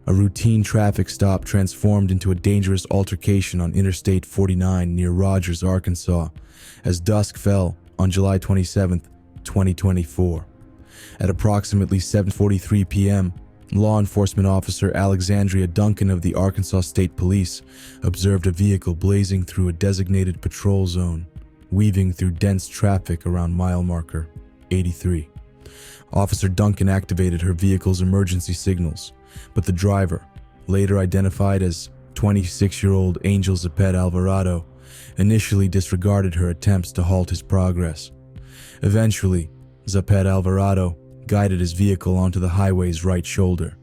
A routine traffic stop transformed into a dangerous altercation on Interstate 49 near Rogers, Arkansas, as dusk fell on July 27, 2024. At approximately 7:43 p.m., Law Enforcement Officer Alexandria Duncan of the Arkansas State Police observed a vehicle blazing through a designated patrol zone, weaving through dense traffic around mile marker 83. Officer Duncan activated her vehicle's emergency signals, but the driver, later identified as 26-year-old Angel Zapet-Alvarado, initially disregarded her attempts to halt his progress. Eventually, Zapet-Alvarado guided his vehicle onto the highway's right shoulder.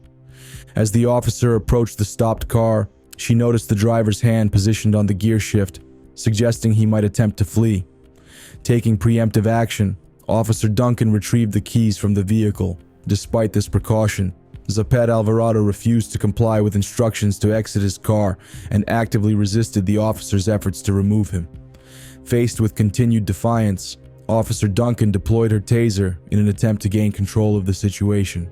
As the officer approached the stopped car, she noticed the driver's hand positioned on the gear shift, suggesting he might attempt to flee. Taking preemptive action, Officer Duncan retrieved the keys from the vehicle. Despite this precaution, Zapet-Alvarado refused to comply with instructions to exit his car and actively resisted the officer's efforts to remove him. Faced with continued defiance, Officer Duncan deployed her taser in an attempt to gain control of the situation.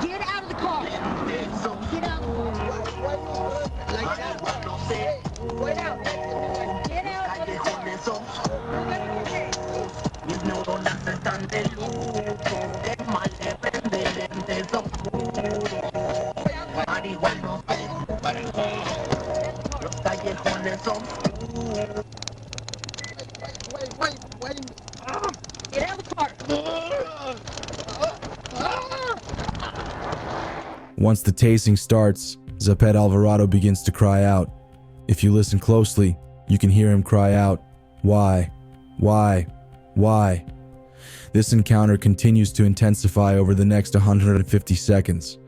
Get out of the car. Get out. Like that. Wait out. Get out of the car. No nace tan de lujo, es mal dependente, son puros. Marihuanos, los callejones son puros. Wait. Get out of the car. Once the tasing starts, Zapet-Alvarado begins to cry out. If you listen closely, you can hear him cry out, "Why? Why? Why?" This encounter continues to intensify over the next 150 seconds.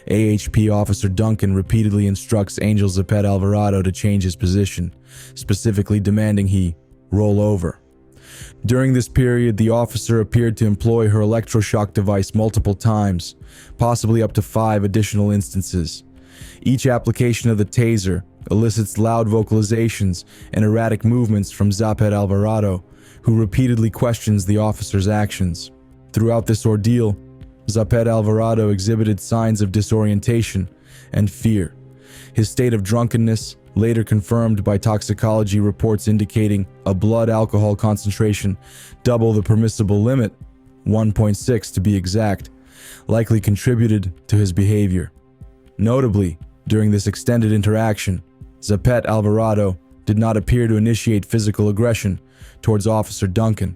AHP Officer Duncan repeatedly instructs Angel Zapet-Alvarado to change his position, specifically demanding he roll over. During this period, the officer appeared to employ her electroshock device multiple times, possibly up to 5 additional instances. Each application of the taser elicits loud vocalizations and erratic movements from Zapet-Alvarado, who repeatedly questions the officer's actions. Throughout this ordeal, Zapet-Alvarado exhibited signs of disorientation and fear. His state of drunkenness, later confirmed by toxicology reports indicating a blood alcohol concentration double the permissible limit, 1.6 to be exact, likely contributed to his behavior. Notably, during this extended interaction, Zapet-Alvarado did not appear to initiate physical aggression towards Officer Duncan.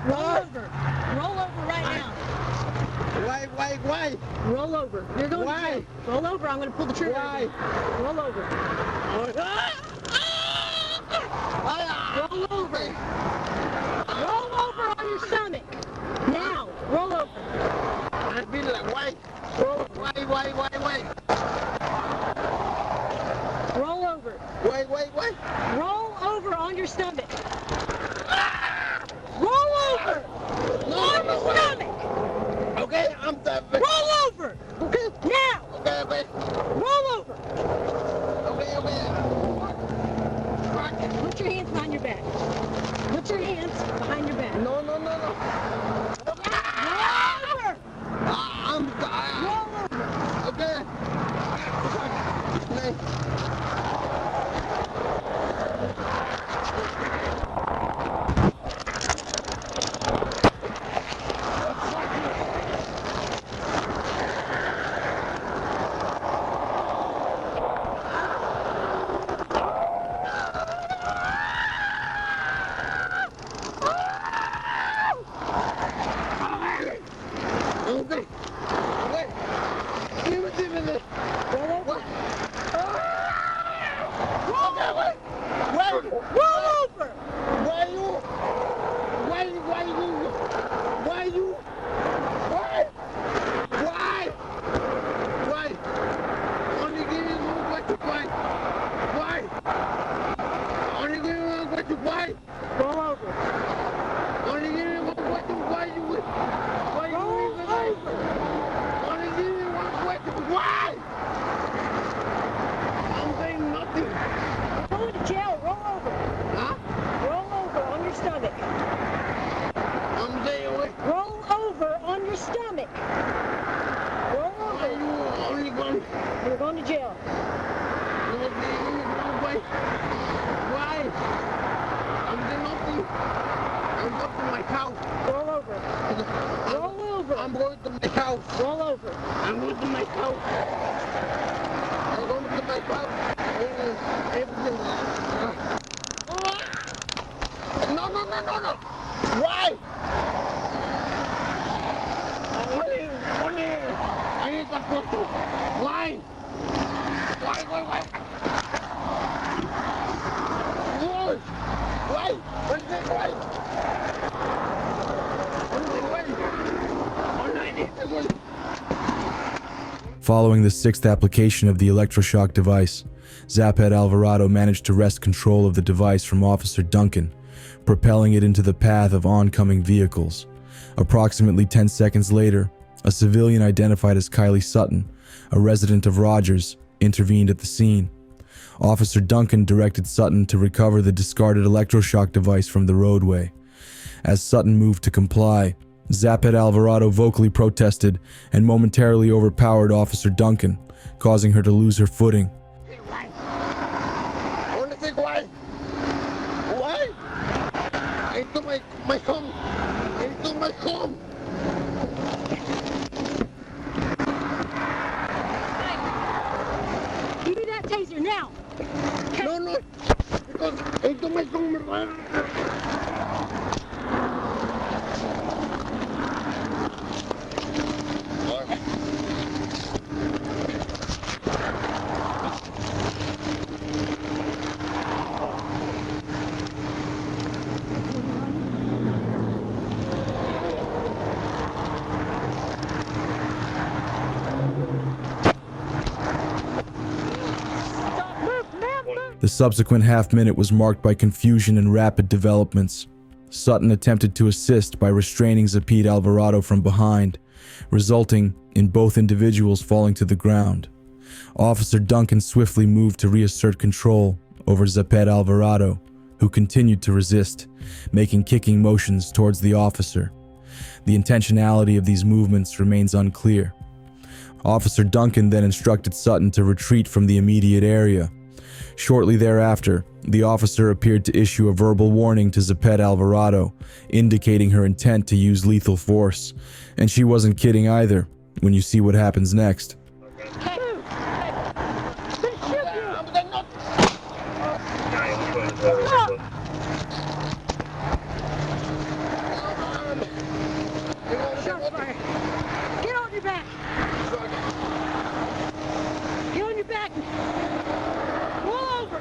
Roll over right now. Why? Roll over. You're going to jail. Roll over. I'm going to pull the trigger. Why? Roll over. feel like why? Why? Roll over. Why? Roll over on your stomach. Roll over on your stomach. Okay, I'm done. Roll over. Okay. Now. Okay. Roll over. Okay. Put your hands behind your back. Put your hands behind your back. No. Roll over. I'm done. Roll over. Okay. Okay. Wait. Give it to me. Roll over. What? Roll over. Why you? Only give me one question. Why? Only give me one question. Why? Roll over. Only give me one question. Why you Roll even over. Only give me one question. Why? I'm saying nothing. Going to jail. Roll over. Huh? Roll over on your stomach. I'm saying what? Roll over on your stomach. Roll Why over. you only going? You're going to jail. Why? I'm doing nothing. I'm going to my house. Roll over. Roll over. I'm going to my house. Roll over. I'm going to my house. I'm going to my house. Everything. No. Why? I need that question. Why? Why? Following the sixth application of the electroshock device, Zapet-Alvarado managed to wrest control of the device from Officer Duncan, propelling it into the path of oncoming vehicles. Approximately 10 seconds later, a civilian identified as Kylie Sutton, a resident of Rogers, intervened at the scene. Officer Duncan directed Sutton to recover the discarded electroshock device from the roadway. As Sutton moved to comply, Zapet-Alvarado vocally protested and momentarily overpowered Officer Duncan, causing her to lose her footing. Why? I want to think why. Why? I took my home. Give me that taser now. No. Because I took my home. The subsequent half-minute was marked by confusion and rapid developments. Sutton attempted to assist by restraining Zapet-Alvarado from behind, resulting in both individuals falling to the ground. Officer Duncan swiftly moved to reassert control over Zapet-Alvarado, who continued to resist, making kicking motions towards the officer. The intentionality of these movements remains unclear. Officer Duncan then instructed Sutton to retreat from the immediate area. Shortly thereafter, the officer appeared to issue a verbal warning to Zapet-Alvarado, indicating her intent to use lethal force. And she wasn't kidding either, when you see what happens next. Get on your back. Get on your back. Roll over.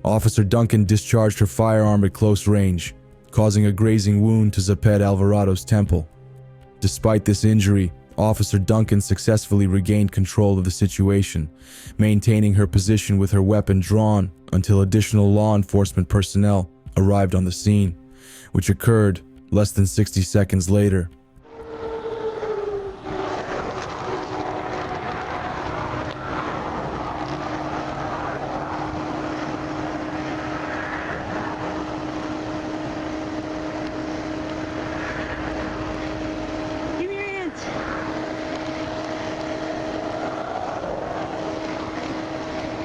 Officer Duncan discharged her firearm at close range, causing a grazing wound to Zapet-Alvarado's temple. Despite this injury, Officer Duncan successfully regained control of the situation, maintaining her position with her weapon drawn until additional law enforcement personnel arrived on the scene, which occurred less than 60 seconds later. Give me your hands.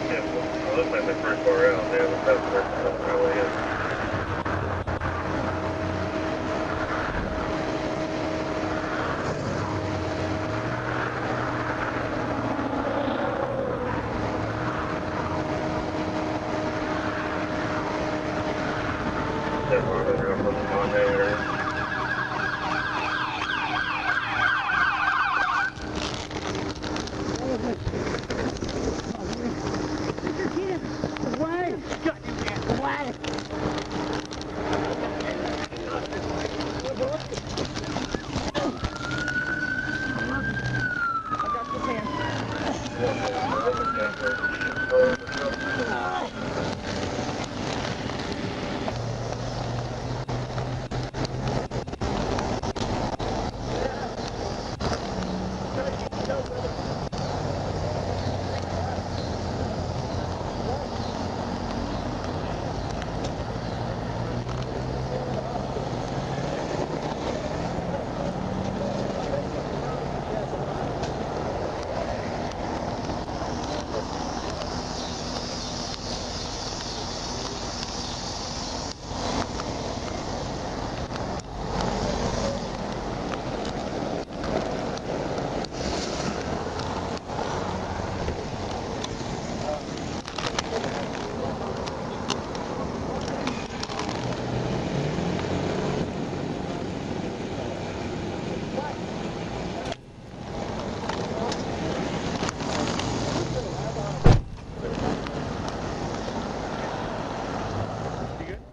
Yeah, well, it looks like they're pretty far out. Yeah, that's probably it. That's where they're going to put them on there. Why? Why? I got this hand.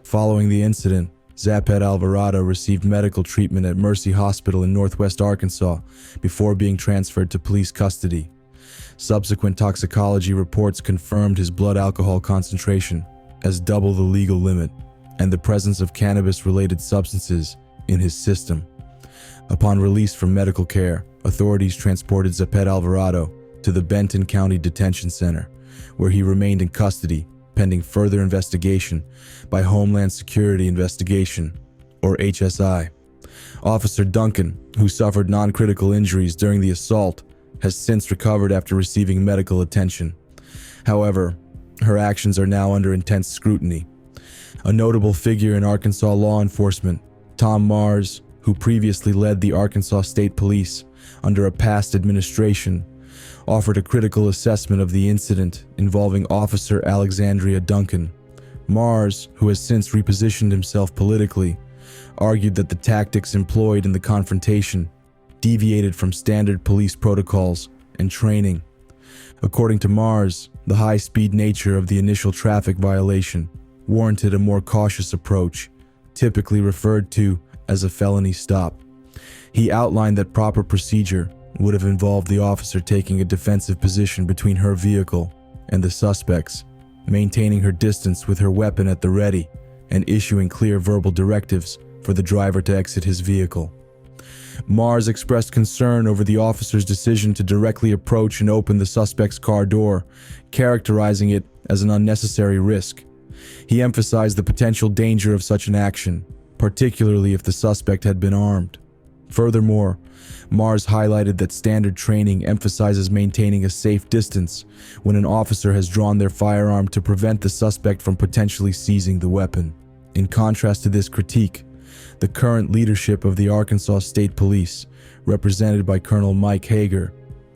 Following the incident, Zapet-Alvarado received medical treatment at Mercy Hospital in Northwest Arkansas before being transferred to police custody. Subsequent toxicology reports confirmed his blood alcohol concentration as double the legal limit and the presence of cannabis-related substances in his system. Upon release from medical care, authorities transported Zapet-Alvarado to the Benton County Detention Center, where he remained in custody pending further investigation by Homeland Security Investigation, or HSI. Officer Duncan, who suffered non-critical injuries during the assault, has since recovered after receiving medical attention. However, her actions are now under intense scrutiny. A notable figure in Arkansas law enforcement, Tom Mars, who previously led the Arkansas State Police under a past administration, offered a critical assessment of the incident involving Officer Alexandria Duncan. Mars, who has since repositioned himself politically, argued that the tactics employed in the confrontation deviated from standard police protocols and training. According to Mars, the high-speed nature of the initial traffic violation warranted a more cautious approach, typically referred to as a felony stop. He outlined that proper procedure would have involved the officer taking a defensive position between her vehicle and the suspects, maintaining her distance with her weapon at the ready, and issuing clear verbal directives for the driver to exit his vehicle. Mars expressed concern over the officer's decision to directly approach and open the suspect's car door, characterizing it as an unnecessary risk. He emphasized the potential danger of such an action, particularly if the suspect had been armed. Furthermore, Mars highlighted that standard training emphasizes maintaining a safe distance when an officer has drawn their firearm to prevent the suspect from potentially seizing the weapon. In contrast to this critique, the current leadership of the Arkansas State Police, represented by Colonel Mike Hager,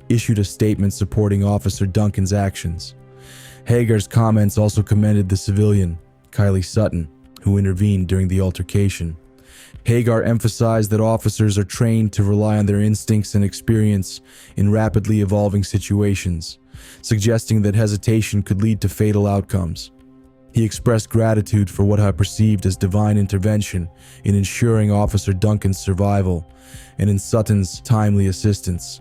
issued a statement supporting Officer Duncan's actions. Hager's comments also commended the civilian, Kylie Sutton, who intervened during the altercation. Hagar emphasized that officers are trained to rely on their instincts and experience in rapidly evolving situations, suggesting that hesitation could lead to fatal outcomes. He expressed gratitude for what I perceived as divine intervention in ensuring Officer Duncan's survival and in Sutton's timely assistance.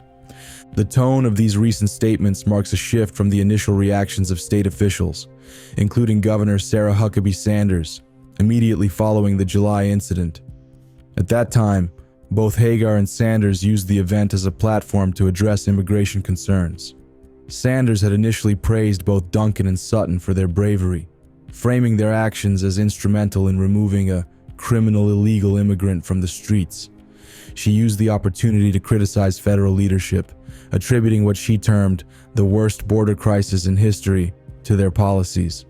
The tone of these recent statements marks a shift from the initial reactions of state officials, including Governor Sarah Huckabee Sanders, immediately following the July incident. At that time, both Hagar and Sanders used the event as a platform to address immigration concerns. Sanders had initially praised both Duncan and Sutton for their bravery, framing their actions as instrumental in removing a criminal illegal immigrant from the streets. She used the opportunity to criticize federal leadership, attributing what she termed the worst border crisis in history to their policies.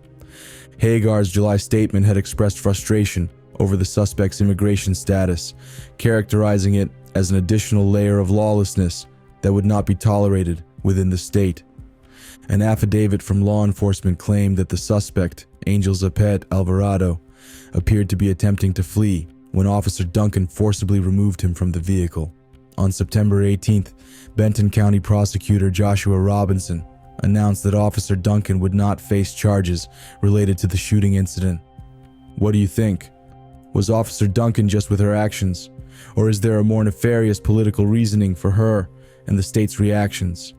Hagar's July statement had expressed frustration over the suspect's immigration status, characterizing it as an additional layer of lawlessness that would not be tolerated within the state. An affidavit from law enforcement claimed that the suspect, Angel Zapet-Alvarado, appeared to be attempting to flee when Officer Duncan forcibly removed him from the vehicle. On September 18th, Benton County Prosecutor Joshua Robinson announced that Officer Duncan would not face charges related to the shooting incident. What do you think? Was Officer Duncan just with her actions, or is there a more nefarious political reasoning for her and the state's reactions?